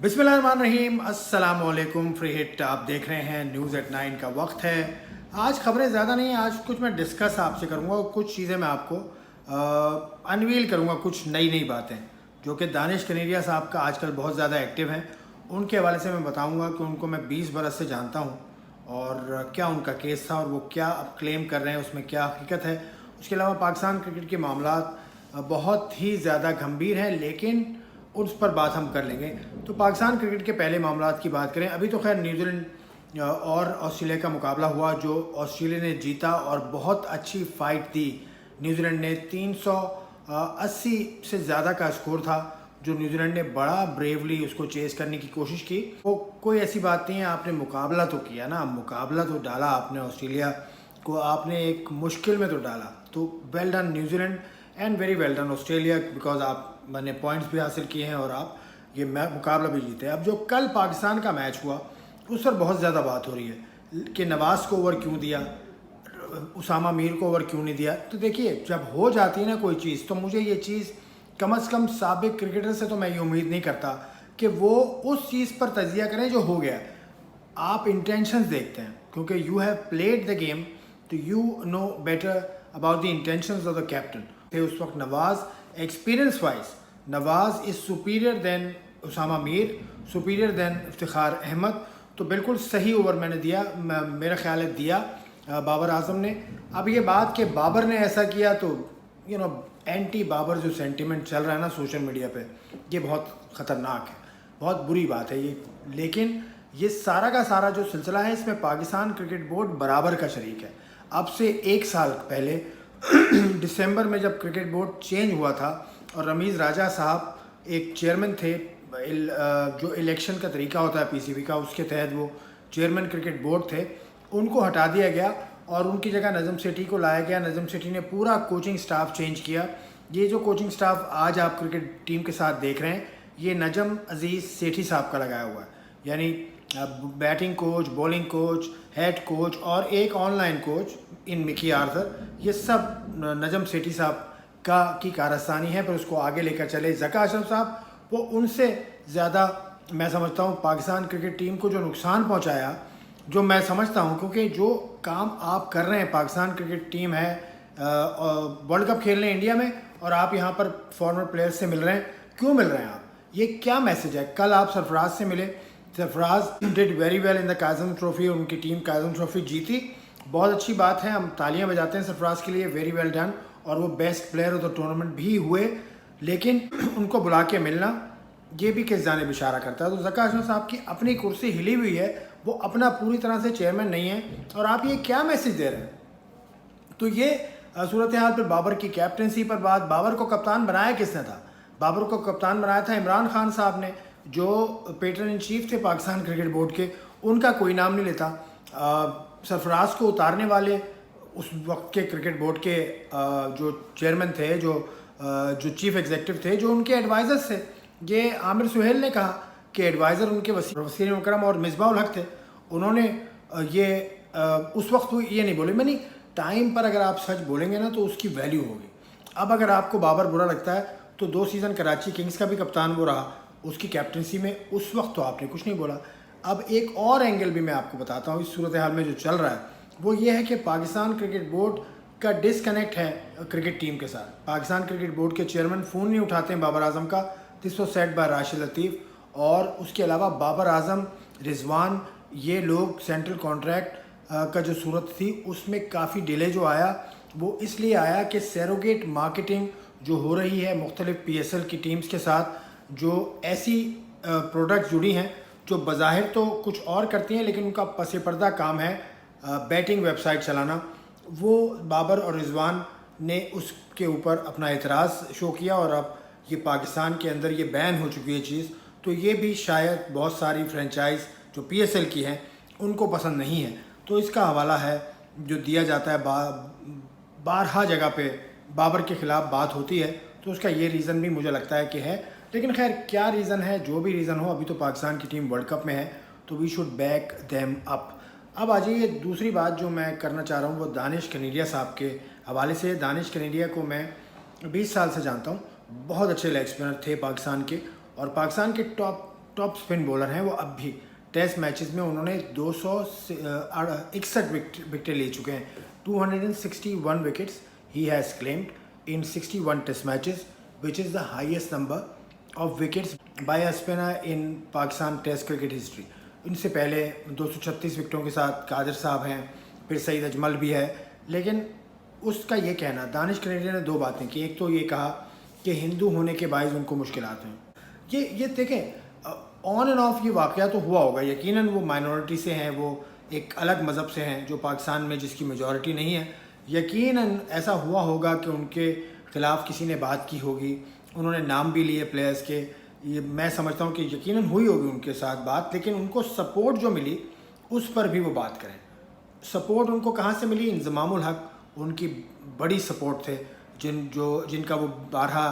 बिस्मिल्लाहिर्रहमानिर्रहीम, अस्सलाम वालेकुम। फ्री हिट आप देख रहे हैं, न्यूज़ एट 9 का वक्त है। आज खबरें ज़्यादा नहीं, आज कुछ मैं डिस्कस आपसे करूँगा और कुछ चीज़ें मैं आपको अनवील करूँगा, कुछ नई नई बातें जो कि दानिश कनेरिया साहब का आजकल बहुत ज़्यादा एक्टिव हैं। उनके हवाले से मैं बताऊँगा कि उनको मैं 20 बरस से जानता हूँ और क्या उनका केस था और वो क्या अब क्लेम कर रहे हैं, उसमें क्या हकीकत है। उसके अलावा पाकिस्तान क्रिकेट के मामलात बहुत ही ज़्यादा गंभीर हैं, लेकिन उस पर बात हम कर लेंगे। तो पाकिस्तान क्रिकेट के पहले मामलात की बात करें, अभी तो खैर न्यूजीलैंड और ऑस्ट्रेलिया का मुकाबला हुआ जो ऑस्ट्रेलिया ने जीता और बहुत अच्छी फ़ाइट दी। न्यूजीलैंड ने 380 से ज़्यादा का स्कोर था जो न्यूजीलैंड ने बड़ा ब्रेवली उसको चेस करने की कोशिश की। वो कोई ऐसी बात नहीं है, आपने मुकाबला तो किया ना, मुकाबला तो डाला आपने, ऑस्ट्रेलिया को आपने एक मुश्किल में तो डाला। तो well done New Zealand and very well done Australia, because आप मैंने पॉइंट्स भी हासिल किए हैं और आप ये मुकाबला भी जीते। अब जो कल पाकिस्तान का मैच हुआ उस पर बहुत ज़्यादा बात हो रही है कि नवाज़ को ओवर क्यों दिया, उसामा मीर को ओवर क्यों नहीं दिया। तो देखिए, जब हो जाती है ना कोई चीज़, तो मुझे ये चीज़ कम से कम साबिक क्रिकेटर से तो मैं ये उम्मीद नहीं करता कि वो उस चीज़ पर तजिया करें जो हो गया। आप इंटेंशंस देखते हैं, क्योंकि you have played the game तो you know better about the intentions of the captain. उस वक्त Nawaz experience wise Nawaz is superior than Usama Mir, superior than Iftikhar Ahmed. तो बिल्कुल सही ओवर मैंने दिया, मेरा ख्याल है दिया बाबर आजम ने। अब ये बात कि बाबर ने ऐसा किया तो एंटी बाबर जो सेंटिमेंट चल रहा है ना सोशल मीडिया पे, ये बहुत ख़तरनाक है, बहुत बुरी बात है ये। लेकिन ये सारा का सारा जो सिलसिला है, इसमें पाकिस्तान क्रिकेट बोर्ड बराबर का शरीक है। अब से 1 साल पहले दिसंबर में जब क्रिकेट बोर्ड चेंज हुआ था और रमीज़ राजा साहब एक चेयरमैन थे, जो इलेक्शन का तरीका होता है पीसीबी का, उसके तहत वो चेयरमैन क्रिकेट बोर्ड थे, उनको हटा दिया गया और उनकी जगह नज़म सेठी को लाया गया। नज़म सेठी ने पूरा कोचिंग स्टाफ चेंज किया। ये जो कोचिंग स्टाफ आज आप क्रिकेट टीम के साथ देख रहे हैं, ये नजम अजीज़ सेठी साहब का लगाया हुआ है, यानी batting coach, bowling coach, head coach और एक online coach in Mickey Arthur, ये सब नजम सेठी साहब की कारस्तानी है। पर उसको आगे लेकर चले ज़का अशरफ साहब, वो उनसे ज़्यादा मैं समझता हूँ पाकिस्तान क्रिकेट टीम को जो नुकसान पहुँचाया, जो मैं समझता हूँ, क्योंकि जो काम आप कर रहे हैं, पाकिस्तान क्रिकेट टीम है वर्ल्ड कप खेलने इंडिया में और आप यहाँ पर फॉर्मर प्लेयर्स से मिल रहे हैं, क्यों मिल रहे हैं आप, ये क्या मैसेज है। कल आप सरफराज से मिले, Sarfaraz did very well in the Quaid-e-Azam trophy, उनकी टीम काज़म ट्रॉफी जीती, बहुत अच्छी बात है, हम तालियां बजाते हैं सरफराज के लिए, वेरी वेल डन। और वो best player of the tournament भी हुए, लेकिन उनको बुला के मिलना ये भी किस जानिब इशारा करता है। तो ज़का अशरफ साहब की अपनी कुर्सी हिली हुई है, वो अपना पूरी तरह से चेयरमैन नहीं है और आप ये क्या मैसेज दे रहे हैं। तो ये सूरत हाल पर बाबर की कैप्टनसी पर बात, बाबर को कप्तान बनाया किसने था? बाबर को कप्तान बनाया था इमरान खान साहब ने, जो पेटर्न इन चीफ थे पाकिस्तान क्रिकेट बोर्ड के, उनका कोई नाम नहीं लेता। सरफराज को उतारने वाले उस वक्त के क्रिकेट बोर्ड के जो चेयरमैन थे, जो चीफ एग्जीक्यूटिव थे, जो उनके एडवाइज़र्स थे, ये आमिर सुहेल ने कहा कि एडवाइज़र उनके वसीर मुकरम और मिसबाह उल हक थे। उन्होंने ये उस वक्त ये नहीं बोले, मैंने टाइम पर अगर आप सच बोलेंगे ना तो उसकी वैल्यू होगी। अब अगर आपको बाबर बुरा लगता है तो 2 सीज़न कराची किंग्स का भी कप्तान वो रहा, उसकी कैप्टनसी में उस वक्त तो आपने कुछ नहीं बोला। अब एक और एंगल भी मैं आपको बताता हूँ इस सूरत हाल में जो चल रहा है, वो ये है कि पाकिस्तान क्रिकेट बोर्ड का डिसकनेक्ट है क्रिकेट टीम के साथ। पाकिस्तान क्रिकेट बोर्ड के चेयरमैन फ़ोन नहीं उठाते हैं बाबर आजम का, this was said by Rashid Latif. और उसके अलावा बाबर आजम, रिजवान, ये लोग सेंट्रल कॉन्ट्रैक्ट का जो सूरत थी उसमें काफ़ी डिले जो आया, वो इसलिए आया कि सैरोगेट मार्केटिंग जो हो रही है मुख्तलिफ PSL की टीम्स के साथ, जो ऐसी प्रोडक्ट्स जुड़ी हैं जो बज़ाहिर तो कुछ और करती हैं लेकिन उनका पस पर्दा काम है बैटिंग वेबसाइट चलाना। वो बाबर और रिजवान ने उसके ऊपर अपना एतराज़ शो किया और अब ये पाकिस्तान के अंदर ये बैन हो चुकी है चीज़। तो ये भी शायद बहुत सारी फ्रेंचाइज़ जो PSL की हैं उनको पसंद नहीं है। तो इसका हवाला है जो दिया जाता है, बारहा जगह पे बाबर के ख़िलाफ़ बात होती है, तो उसका ये रीज़न भी मुझे लगता है कि है। लेकिन खैर क्या रीज़न है, जो भी रीज़न हो, अभी तो पाकिस्तान की टीम वर्ल्ड कप में है, तो we should back them up. अब आ जाइए दूसरी बात जो मैं करना चाह रहा हूँ, वो दानिश कनेरिया साहब के हवाले से। दानिश कनेरिया को मैं 20 साल से जानता हूँ, बहुत अच्छे लेग स्पिनर थे पाकिस्तान के और पाकिस्तान के टॉप टॉप स्पिन बॉलर हैं, वो अब भी टेस्ट मैचेस में उन्होंने 261 विकेटें ले चुके हैं. 261 wickets he has claimed in 61 test matches, which is the highest number of wickets by a spinner in Pakistan Test cricket history. इनसे पहले 236 विकेटों के साथ कादिर साहब हैं, फिर सईद अजमल भी है. लेकिन उसका ये कहना, दानिश कनेरिया ने दो बातें की. एक तो ये कहा कि हिंदू होने के बायस उनको मुश्किलात हैं. ये देखें, ऑन एंड ऑफ ये वाक़या तो हुआ होगा. यकीनन वो माइनॉरिटी से हैं, वो एक अलग मज़हब से हैं जो पाकिस्तान में जिसकी मेजॉरिटी नहीं है. यकीनन ऐसा हुआ होगा कि उनके ख़िलाफ़ किसी ने बात की होगी, उन्होंने नाम भी लिए प्लेयर्स के. ये मैं समझता हूँ कि यकीनन हुई होगी उनके साथ बात, लेकिन उनको सपोर्ट जो मिली उस पर भी वो बात करें. सपोर्ट उनको कहाँ से मिली? इंज़मामुल हक उनकी बड़ी सपोर्ट थे, जिनका वो बारहा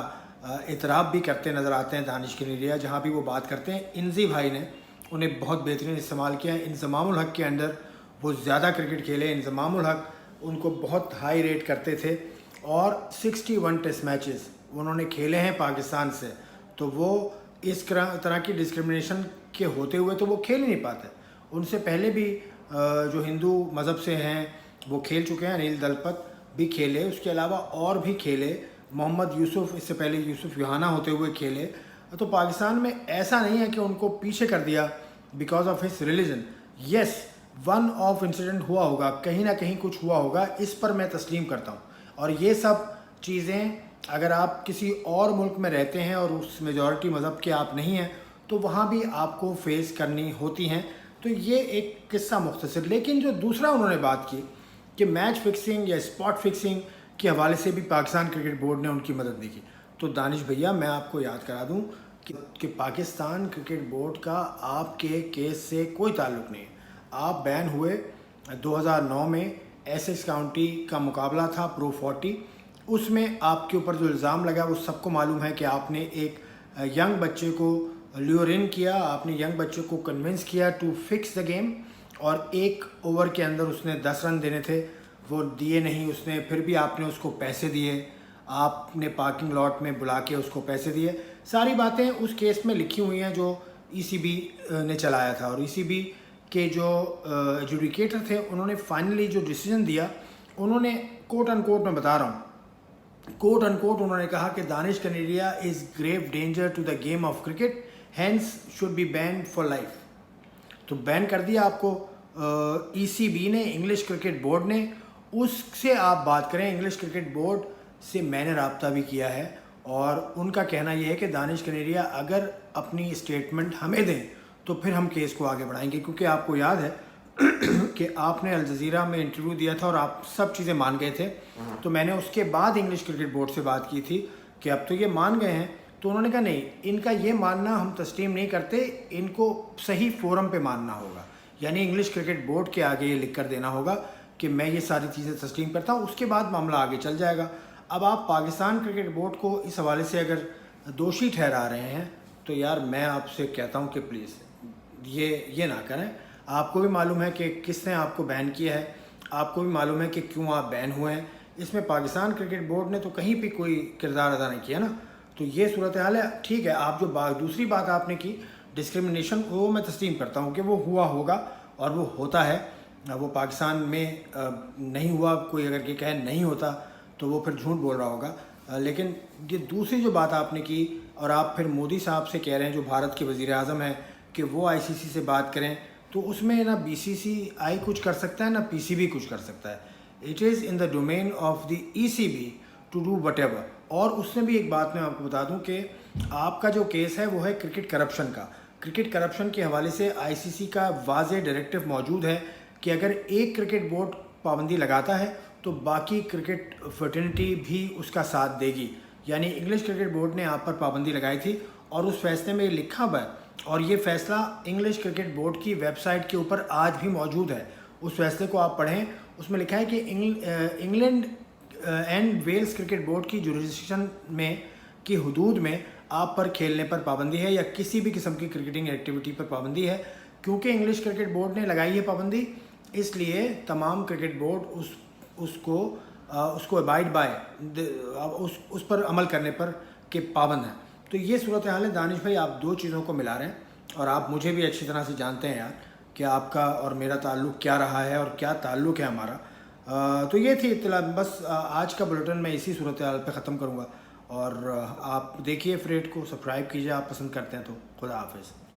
इतराफ़ भी करते नज़र आते हैं. दानिश कनेरिया जहाँ भी वो बात करते हैं, इंजी भाई ने उन्हें बहुत बेहतरीन इस्तेमाल किया है. इंज़मामुल हक के अंडर वो ज़्यादा क्रिकेट खेले. इंज़मामुल हक उनको बहुत हाई रेट करते थे और 61 टेस्ट मैचेस उन्होंने खेले हैं पाकिस्तान से. तो वो इस तरह की डिस्क्रिमिनेशन के होते हुए तो वो खेल ही नहीं पाते. उनसे पहले भी जो हिंदू मज़हब से हैं वो खेल चुके हैं. अनिल दलपत भी खेले, उसके अलावा और भी खेले. मोहम्मद यूसुफ, इससे पहले यूसुफ युहाना होते हुए खेले. तो पाकिस्तान में ऐसा नहीं है कि उनको पीछे कर दिया because of his religion. Yes, one of incident हुआ होगा, कहीं ना कहीं कुछ हुआ होगा, इस पर मैं तस्लीम करता हूँ. और ये सब चीज़ें अगर आप किसी और मुल्क में रहते हैं और उस मेजॉरिटी मज़हब के आप नहीं हैं तो वहाँ भी आपको फेस करनी होती हैं. तो ये एक किस्सा मुख्तसर. लेकिन जो दूसरा उन्होंने बात की कि मैच फिक्सिंग या स्पॉट फिक्सिंग के हवाले से भी पाकिस्तान क्रिकेट बोर्ड ने उनकी मदद नहीं की. तो दानिश भैया, मैं आपको याद करा दूँ कि पाकिस्तान क्रिकेट बोर्ड का आपके केस से कोई ताल्लुक़ नहीं है. आप बैन हुए 2009 में. एसेक्स काउंटी का मुकाबला था प्रो 40. उसमें आपके ऊपर जो इल्ज़ाम लगा वो सबको मालूम है कि आपने एक यंग बच्चे को ल्योर इन किया, आपने यंग बच्चे को कन्विंस किया टू फिक्स द गेम. और एक ओवर के अंदर उसने 10 रन देने थे, वो दिए नहीं उसने. फिर भी आपने उसको पैसे दिए, आपने पार्किंग लॉट में बुला के उसको पैसे दिए. सारी बातें उस केस में लिखी हुई हैं जो ECB ने चलाया था. और ECB के जो एजुडिकेटर थे उन्होंने फाइनली जो डिसीजन दिया, उन्होंने कोट अनकोट में बता रहा हूँ, कोट अनकोट उन्होंने कहा कि Danish Kaneria is grave danger to the game of cricket, hence should be ban for life. तो बैन कर दिया आपको ECB ने, इंग्लिश क्रिकेट बोर्ड ने. उससे आप बात करें, इंग्लिश क्रिकेट बोर्ड से मैंने रब्ता भी किया है और उनका कहना यह है कि दानिश कनेरिया अगर अपनी स्टेटमेंट हमें दें तो फिर हम केस को आगे बढ़ाएंगे. क्योंकि आपको याद है कि आपने अल जज़ीरा में इंटरव्यू दिया था और आप सब चीज़ें मान गए थे. तो मैंने उसके बाद इंग्लिश क्रिकेट बोर्ड से बात की थी कि अब तो ये मान गए हैं. तो उन्होंने कहा नहीं, इनका ये मानना हम तस्लीम नहीं करते, इनको सही फोरम पे मानना होगा. यानी इंग्लिश क्रिकेट बोर्ड के आगे ये लिख कर देना होगा कि मैं ये सारी चीज़ें तस्लीम करता हूँ, उसके बाद मामला आगे चल जाएगा. अब आप पाकिस्तान क्रिकेट बोर्ड को इस हवाले से अगर दोषी ठहरा रहे हैं तो यार मैं आपसे कहता हूँ कि प्लीज़ ये ना करें. आपको भी मालूम है कि किसने आपको बैन किया है, आपको भी मालूम है कि क्यों आप बैन हुए हैं. इसमें पाकिस्तान क्रिकेट बोर्ड ने तो कहीं भी कोई किरदार अदा नहीं किया ना. तो ये सूरत हाल है. ठीक है, आप जो दूसरी बात आपने की डिस्क्रिमिनेशन, वो मैं तस्लीम करता हूँ कि वो हुआ होगा और वो होता है. वो पाकिस्तान में नहीं हुआ, कोई अगर ये कहे नहीं होता तो वो फिर झूठ बोल रहा होगा. लेकिन ये दूसरी जो बात आपने की और आप फिर मोदी साहब से कह रहे हैं जो भारत के वज़ीर आज़म हैं कि वो ICC से बात करें, तो उसमें ना BCCI कुछ कर सकता है ना PCB कुछ कर सकता है. It is in the domain of the ECB to do whatever. और उसने भी एक बात मैं आपको बता दूं कि आपका जो केस है वो है क्रिकेट करप्शन का. क्रिकेट करप्शन के हवाले से ICC का वाज़ेह डायरेक्टिव मौजूद है कि अगर एक क्रिकेट बोर्ड पाबंदी लगाता है तो बाकी क्रिकेट फर्टिनिटी भी उसका साथ देगी. यानी इंग्लिश क्रिकेट बोर्ड ने आप पर पाबंदी लगाई थी और उस फैसले में लिखा हुआ है और ये फ़ैसला इंग्लिश क्रिकेट बोर्ड की वेबसाइट के ऊपर आज भी मौजूद है. उस फैसले को आप पढ़ें, उसमें लिखा है कि England and Wales cricket board की जुरिस्डिक्शन में की हदूद में आप पर खेलने पर पाबंदी है या किसी भी किस्म की क्रिकेटिंग एक्टिविटी पर पाबंदी है. क्योंकि इंग्लिश क्रिकेट बोर्ड ने लगाई है पाबंदी, इसलिए तमाम क्रिकेट बोर्ड उसको अबाइड बाय उस पर अमल करने पर के पाबंद हैं. तो ये सूरत हाल है. दानिश भाई, आप दो चीज़ों को मिला रहे हैं. اور آپ مجھے بھی اچھی طرح سے جانتے ہیں یار کہ آپ کا اور میرا تعلق کیا رہا ہے اور کیا تعلق ہے ہمارا. تو یہ تھی اطلاع. بس آج کا بلیٹن میں اسی صورتحال پہ ختم کروں گا. اور آپ دیکھیے فریٹ کو، سبسکرائب کیجیے آپ پسند کرتے ہیں تو. خدا حافظ.